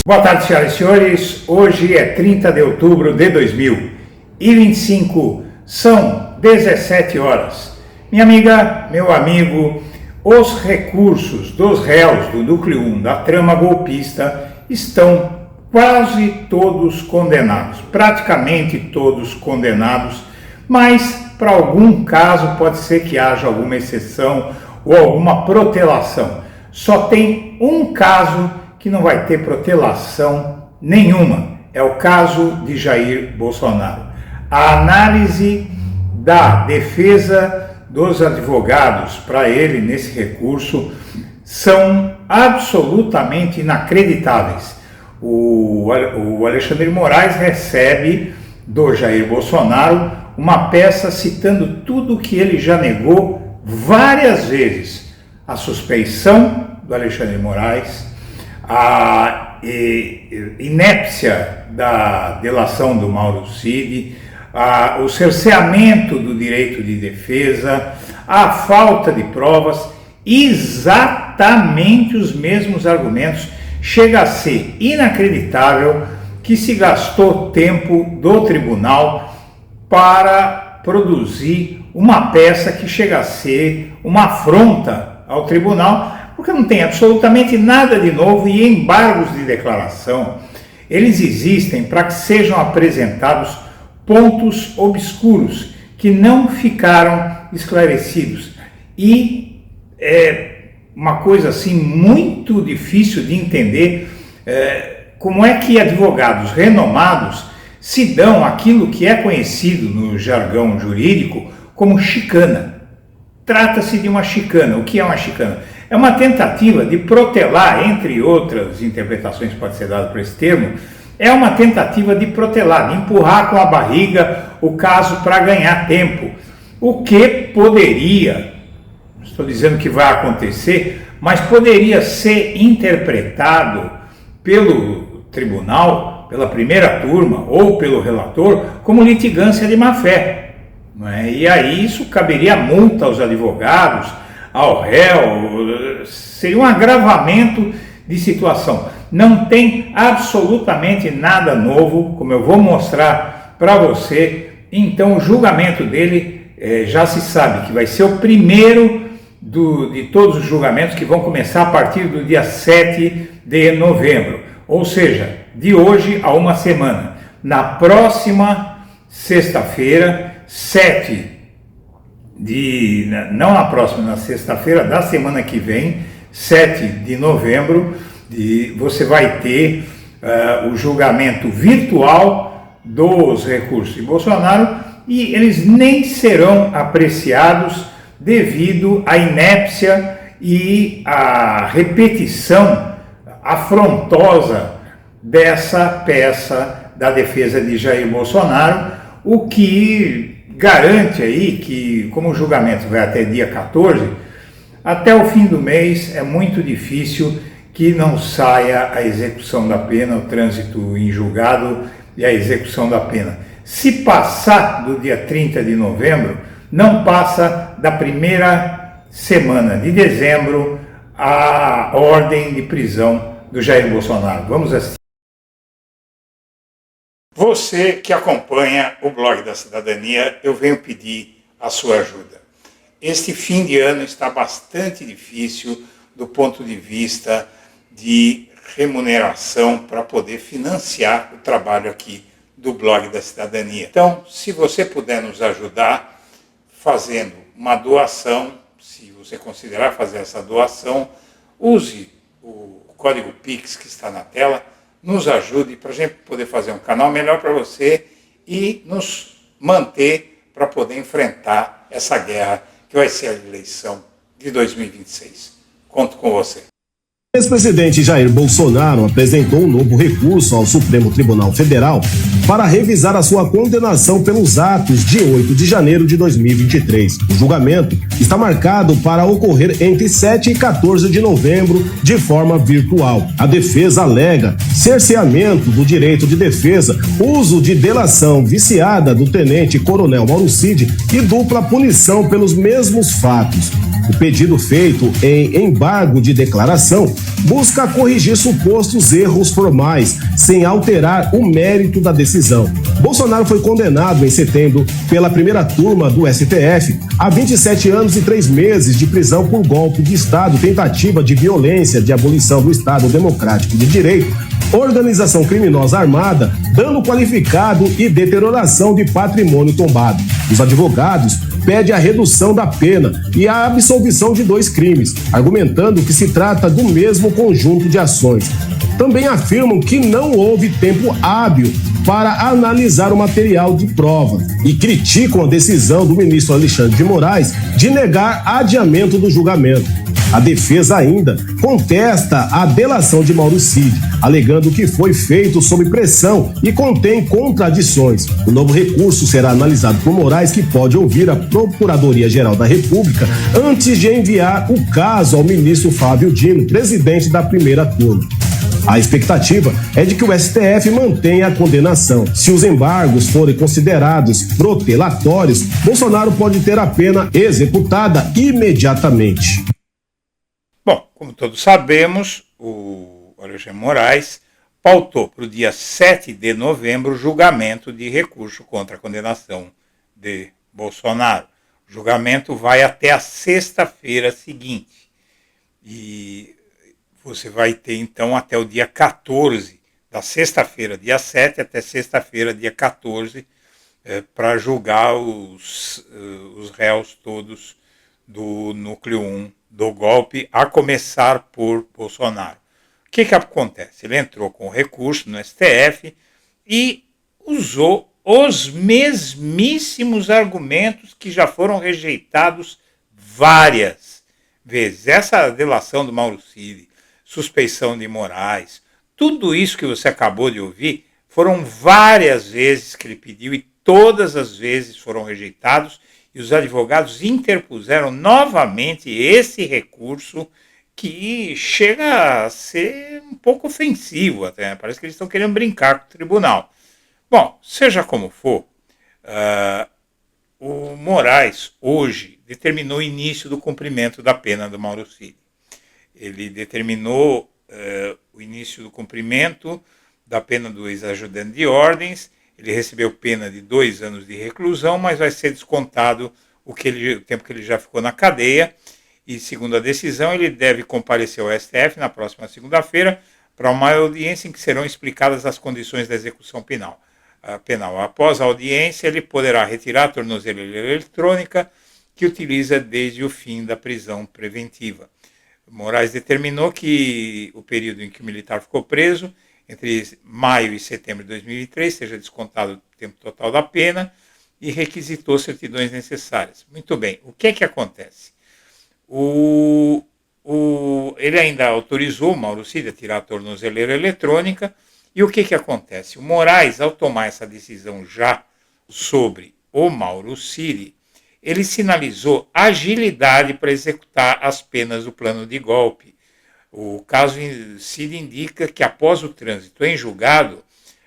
Boa tarde, senhoras e senhores. Hoje é 30 de outubro de 2025. São 17 horas. Minha amiga, meu amigo, os recursos dos réus do Núcleo 1 da trama golpista estão quase todos condenados, praticamente todos condenados, mas para algum caso pode ser que haja alguma exceção ou alguma protelação. Só tem um caso que não vai ter protelação nenhuma, é o caso de Jair Bolsonaro. A análise da defesa dos advogados para ele nesse recurso são absolutamente inacreditáveis. O Alexandre de Moraes recebe do Jair Bolsonaro uma peça citando tudo o que ele já negou várias vezes: a suspeição do Alexandre de Moraes, a inépcia da delação do Mauro Cid, o cerceamento do direito de defesa, a falta de provas, exatamente os mesmos argumentos. Chega a ser inacreditável que se gastou tempo do tribunal para produzir uma peça que chega a ser uma afronta ao tribunal, porque não tem absolutamente nada de novo, e embargos de declaração, eles existem para que sejam apresentados pontos obscuros que não ficaram esclarecidos. E é uma coisa assim muito difícil de entender como é que advogados renomados se dão aquilo que é conhecido no jargão jurídico como chicana. Trata-se de uma chicana. O que é uma chicana? É uma tentativa de protelar, entre outras interpretações que pode ser dada por esse termo, é uma tentativa de protelar, de empurrar com a barriga o caso para ganhar tempo. O que poderia, não estou dizendo que vai acontecer, mas poderia ser interpretado pelo tribunal, pela primeira turma ou pelo relator como litigância de má-fé. E aí isso caberia multa aos advogados, ao réu, seria um agravamento de situação. Não tem absolutamente nada novo, como eu vou mostrar para você. Então o julgamento dele já se sabe que vai ser o primeiro de todos os julgamentos que vão começar a partir do dia 7 de novembro, ou seja, de hoje a uma semana. Na próxima sexta-feira, não na próxima, na sexta-feira da semana que vem, 7 de novembro, você vai ter o julgamento virtual dos recursos de Bolsonaro, e eles nem serão apreciados devido à inépcia e à repetição afrontosa dessa peça da defesa de Jair Bolsonaro, o que garante aí que, como o julgamento vai até dia 14, até o fim do mês é muito difícil que não saia a execução da pena, o trânsito em julgado e a execução da pena. Se passar do dia 30 de novembro, não passa da primeira semana de dezembro a ordem de prisão do Jair Bolsonaro. Vamos assistir. Você que acompanha o Blog da Cidadania, eu venho pedir a sua ajuda. Este fim de ano está bastante difícil do ponto de vista de remuneração para poder financiar o trabalho aqui do Blog da Cidadania. Então, se você puder nos ajudar fazendo uma doação, se você considerar fazer essa doação, use o código Pix que está na tela, nos ajude para a gente poder fazer um canal melhor para você e nos manter para poder enfrentar essa guerra que vai ser a eleição de 2026. Conto com você. O ex-presidente Jair Bolsonaro apresentou um novo recurso ao Supremo Tribunal Federal para revisar a sua condenação pelos atos de 8 de janeiro de 2023. O julgamento está marcado para ocorrer entre 7 e 14 de novembro de forma virtual. A defesa alega cerceamento do direito de defesa, uso de delação viciada do tenente-coronel Mauro Cid e dupla punição pelos mesmos fatos. O pedido feito em embargo de declaração busca corrigir supostos erros formais, sem alterar o mérito da decisão. Bolsonaro foi condenado em setembro pela primeira turma do STF a 27 anos e 3 meses de prisão por golpe de Estado, tentativa de violência, de abolição do Estado Democrático de Direito, organização criminosa armada, dano qualificado e deterioração de patrimônio tombado. Os advogados pedem a redução da pena e a absolvição de 2 crimes, argumentando que se trata do mesmo conjunto de ações. Também afirmam que não houve tempo hábil para analisar o material de prova e criticam a decisão do ministro Alexandre de Moraes de negar adiamento do julgamento. A defesa ainda contesta a delação de Mauro Cid, alegando que foi feito sob pressão e contém contradições. O novo recurso será analisado por Moraes, que pode ouvir a Procuradoria-Geral da República antes de enviar o caso ao ministro Flávio Dino, presidente da primeira turma. A expectativa é de que o STF mantenha a condenação. Se os embargos forem considerados protelatórios, Bolsonaro pode ter a pena executada imediatamente. Bom, como todos sabemos, o Alexandre de Moraes pautou para o dia 7 de novembro o julgamento de recurso contra a condenação de Bolsonaro. O julgamento vai até a sexta-feira seguinte. E você vai ter, então, até o dia 14, da sexta-feira, dia 7, até sexta-feira, dia 14, para julgar os réus todos do núcleo 1 do golpe, a começar por Bolsonaro. O que acontece? Ele entrou com recurso no STF e usou os mesmíssimos argumentos que já foram rejeitados várias vezes. Essa delação do Mauro Cid, suspeição de Moraes, tudo isso que você acabou de ouvir, foram várias vezes que ele pediu e todas as vezes foram rejeitados, e os advogados interpuseram novamente esse recurso que chega a ser um pouco ofensivo até, parece que eles estão querendo brincar com o tribunal. Bom, seja como for, o Moraes hoje determinou o início do cumprimento da pena do Mauro Cid. Ele determinou o início do cumprimento da pena do ex-ajudante de ordens. Ele recebeu pena de 2 anos de reclusão, mas vai ser descontado o tempo que ele já ficou na cadeia. E, segundo a decisão, ele deve comparecer ao STF na próxima segunda-feira para uma audiência em que serão explicadas as condições da execução penal. Após a audiência, ele poderá retirar a tornozeleira eletrônica que utiliza desde o fim da prisão preventiva. Moraes determinou que o período em que o militar ficou preso, entre maio e setembro de 2003, seja descontado o tempo total da pena e requisitou certidões necessárias. Muito bem, o que acontece? Ele ainda autorizou o Mauro Cid a tirar a tornozeleira eletrônica, e o que acontece? O Moraes, ao tomar essa decisão já sobre o Mauro Cid, ele sinalizou agilidade para executar as penas do plano de golpe. O caso Cid indica que, após o trânsito em julgado,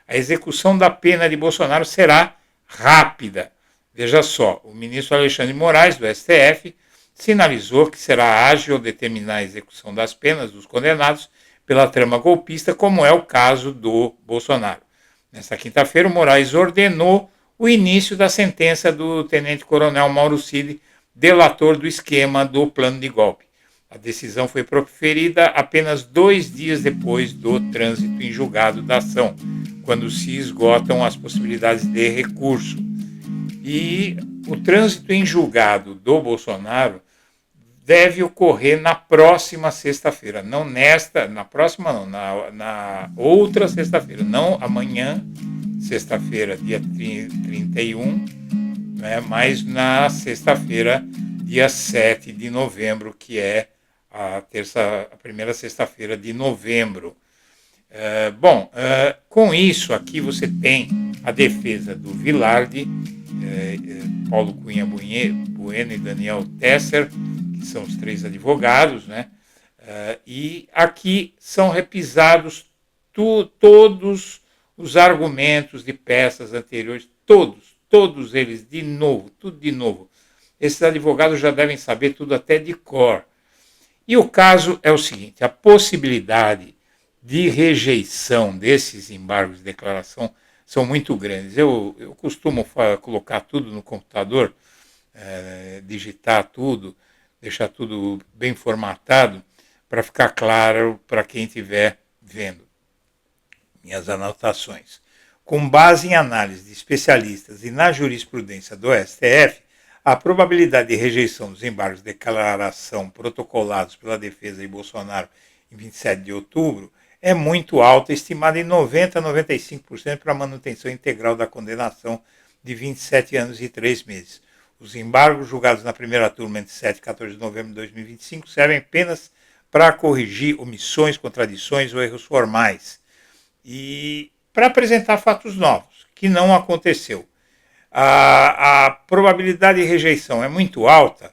a execução da pena de Bolsonaro será rápida. Veja só, o ministro Alexandre de Moraes, do STF, sinalizou que será ágil determinar a execução das penas dos condenados pela trama golpista, como é o caso do Bolsonaro. Nesta quinta-feira, o Moraes ordenou o início da sentença do tenente-coronel Mauro Cid, delator do esquema do plano de golpe. A decisão foi proferida apenas 2 dias depois do trânsito em julgado da ação, quando se esgotam as possibilidades de recurso. E o trânsito em julgado do Bolsonaro deve ocorrer na próxima sexta-feira, não nesta, na próxima não, na outra sexta-feira, não amanhã, sexta-feira, dia 31, né, mas na sexta-feira, dia 7 de novembro, que é a primeira sexta-feira de novembro. Com isso, aqui você tem a defesa do Vilardi, Paulo Cunha Bueno e Daniel Tesser, que são os 3 advogados, né? E aqui são repisados todos os argumentos de peças anteriores, todos eles tudo de novo. Esses advogados já devem saber tudo até de cor. E o caso é o seguinte: a possibilidade de rejeição desses embargos de declaração são muito grandes. Eu costumo colocar tudo no computador, digitar tudo, deixar tudo bem formatado, para ficar claro para quem estiver vendo minhas anotações. Com base em análise de especialistas e na jurisprudência do STF, a probabilidade de rejeição dos embargos de declaração protocolados pela defesa de Bolsonaro em 27 de outubro é muito alta, estimada em 90% a 95% para a manutenção integral da condenação de 27 anos e 3 meses. Os embargos julgados na primeira turma entre 7 e 14 de novembro de 2025 servem apenas para corrigir omissões, contradições ou erros formais e para apresentar fatos novos, que não aconteceu. A probabilidade de rejeição é muito alta,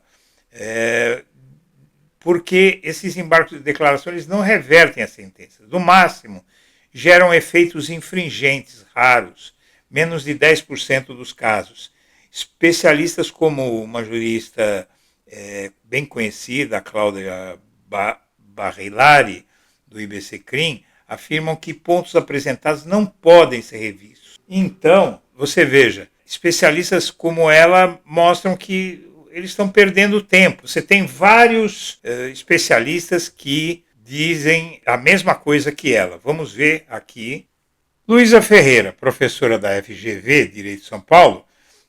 porque esses embargos de declaração eles não revertem as sentenças. No máximo, geram efeitos infringentes raros, menos de 10% dos casos. Especialistas como uma jurista bem conhecida, a Cláudia Barrilari, do IBC-CRIM, afirmam que pontos apresentados não podem ser revistos. Então, você veja, especialistas como ela mostram que eles estão perdendo tempo. Você tem vários especialistas que dizem a mesma coisa que ela. Vamos ver aqui. Luísa Ferreira, professora da FGV, Direito de São Paulo,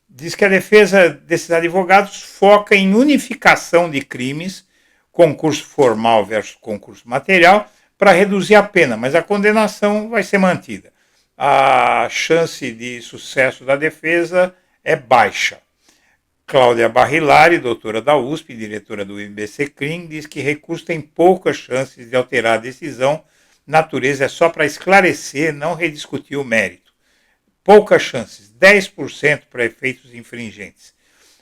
diz que a defesa desses advogados foca em unificação de crimes, concurso formal versus concurso material, para reduzir a pena, mas a condenação vai ser mantida. A chance de sucesso da defesa é baixa. Cláudia Barrilari, doutora da USP, diretora do IBC-CRIM, diz que recurso tem poucas chances de alterar a decisão, natureza é só para esclarecer, não rediscutir o mérito. Poucas chances, 10% para efeitos infringentes.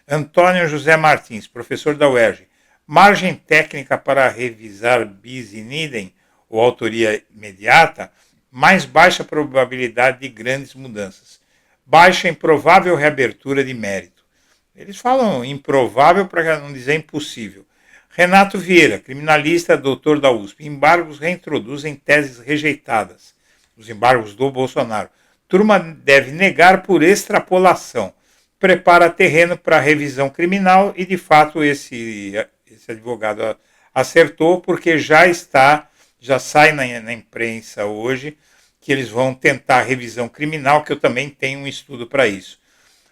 Antônio José Martins, professor da UERJ, margem técnica para revisar bis in idem, ou autoria imediata, mais baixa probabilidade de grandes mudanças. Baixa improvável reabertura de mérito. Eles falam improvável para não dizer impossível. Renato Vieira, criminalista, doutor da USP. Embargos reintroduzem teses rejeitadas. Os embargos do Bolsonaro. Turma deve negar por extrapolação. Prepara terreno para revisão criminal e, de fato, esse advogado acertou porque já sai na imprensa hoje que eles vão tentar revisão criminal, que eu também tenho um estudo para isso.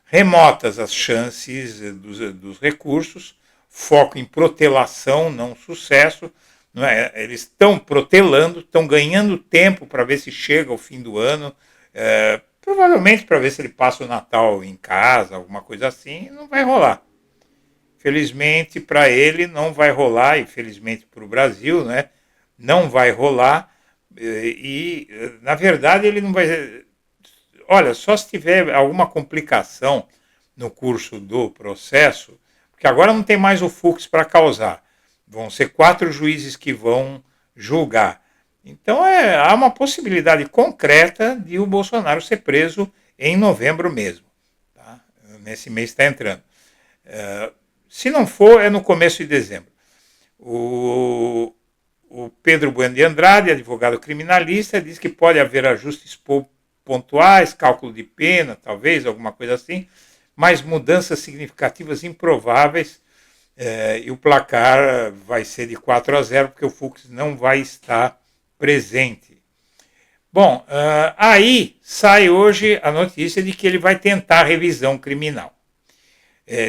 Remotas as chances dos recursos, foco em protelação, não sucesso. Não é? Eles estão protelando, estão ganhando tempo para ver se chega ao fim do ano, provavelmente para ver se ele passa o Natal em casa, alguma coisa assim, não vai rolar. Felizmente para ele não vai rolar, e felizmente para o Brasil, né, não vai rolar, e na verdade ele não vai... Olha, só se tiver alguma complicação no curso do processo, porque agora não tem mais o Fux para causar. Vão ser 4 juízes que vão julgar. Então há uma possibilidade concreta de o Bolsonaro ser preso em novembro mesmo. Tá? Nesse mês está entrando. Se não for, é no começo de dezembro. O Pedro Bueno de Andrade, advogado criminalista, diz que pode haver ajustes pontuais, cálculo de pena, talvez, alguma coisa assim, mas mudanças significativas improváveis, e o placar vai ser de 4-0, porque o Fux não vai estar presente. Bom, aí sai hoje a notícia de que ele vai tentar revisão criminal.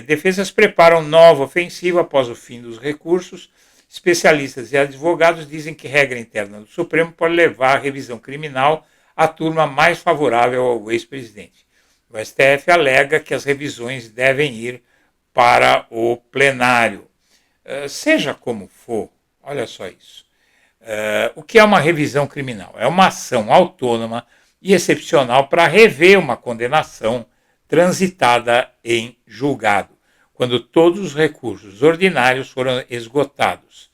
Defesas preparam nova ofensiva após o fim dos recursos. Especialistas e advogados dizem que regra interna do Supremo pode levar à revisão criminal a turma mais favorável ao ex-presidente. O STF alega que as revisões devem ir para o plenário. Seja como for, olha só isso. O que é uma revisão criminal? É uma ação autônoma e excepcional para rever uma condenação transitada em julgado, quando todos os recursos ordinários foram esgotados.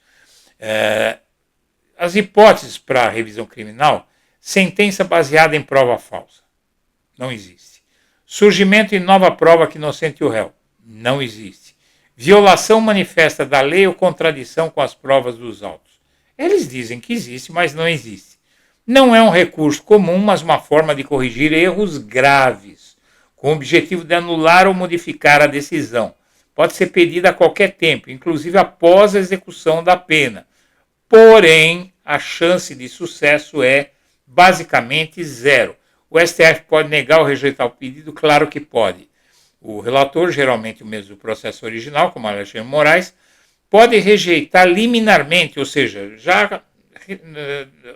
As hipóteses para a revisão criminal: sentença baseada em prova falsa. Não existe. Surgimento de nova prova que inocente o réu. Não existe. Violação manifesta da lei ou contradição com as provas dos autos. Eles dizem que existe, mas não existe. Não é um recurso comum, mas uma forma de corrigir erros graves, com o objetivo de anular ou modificar a decisão. Pode ser pedida a qualquer tempo, inclusive após a execução da pena. Porém, a chance de sucesso é basicamente zero. O STF pode negar ou rejeitar o pedido? Claro que pode. O relator, geralmente o mesmo do processo original, como Alexandre Moraes, pode rejeitar liminarmente, ou seja, já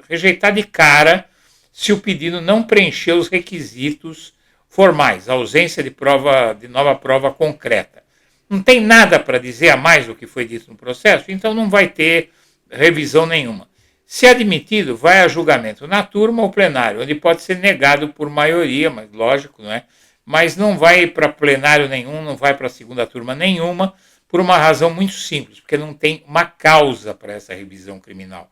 rejeitar de cara se o pedido não preencher os requisitos formais, ausência de nova prova concreta. Não tem nada para dizer a mais do que foi dito no processo, então não vai ter revisão nenhuma. Se admitido, vai a julgamento na turma ou plenário, onde pode ser negado por maioria, mas lógico, não é? Mas não vai para plenário nenhum, não vai para a segunda turma nenhuma, por uma razão muito simples, porque não tem uma causa para essa revisão criminal.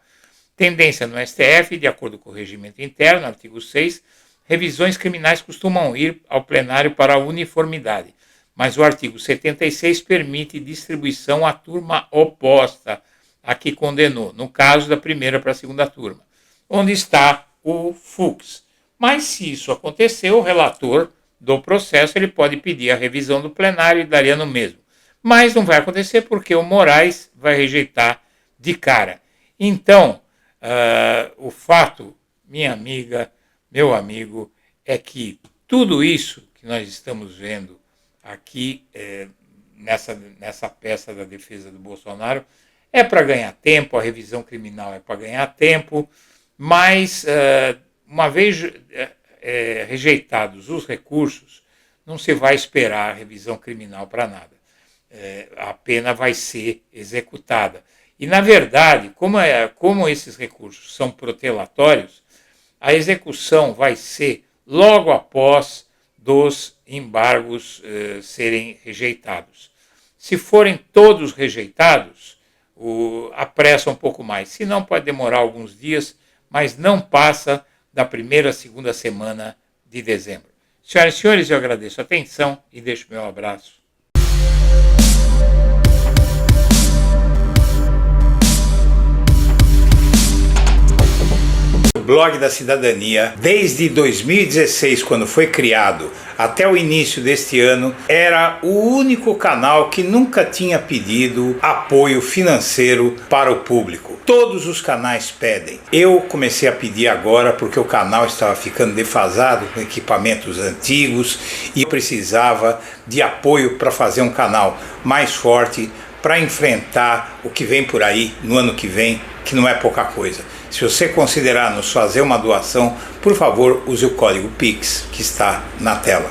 Tendência no STF, de acordo com o regimento interno, artigo 6, revisões criminais costumam ir ao plenário para a uniformidade, mas o artigo 76 permite distribuição à turma oposta a que condenou, no caso da primeira para a segunda turma, onde está o Fux. Mas se isso acontecer, o relator do processo ele pode pedir a revisão do plenário e daria no mesmo. Mas não vai acontecer porque o Moraes vai rejeitar de cara. Então, o fato, minha amiga, meu amigo, é que tudo isso que nós estamos vendo aqui nessa peça da defesa do Bolsonaro é para ganhar tempo, a revisão criminal é para ganhar tempo, mas uma vez rejeitados os recursos, não se vai esperar a revisão criminal para nada. A pena vai ser executada. E, na verdade, como esses recursos são protelatórios, a execução vai ser logo após dos embargos serem rejeitados. Se forem todos rejeitados, apressa um pouco mais. Se não, pode demorar alguns dias, mas não passa da primeira, segunda semana de dezembro. Senhoras e senhores, eu agradeço a atenção e deixo meu abraço. O Blog da Cidadania, desde 2016, quando foi criado, até o início deste ano, era o único canal que nunca tinha pedido apoio financeiro para o público. Todos os canais pedem. Eu comecei a pedir agora porque o canal estava ficando defasado com equipamentos antigos e eu precisava de apoio para fazer um canal mais forte para enfrentar o que vem por aí no ano que vem, que não é pouca coisa. Se você considerar nos fazer uma doação, por favor, use o código PIX que está na tela.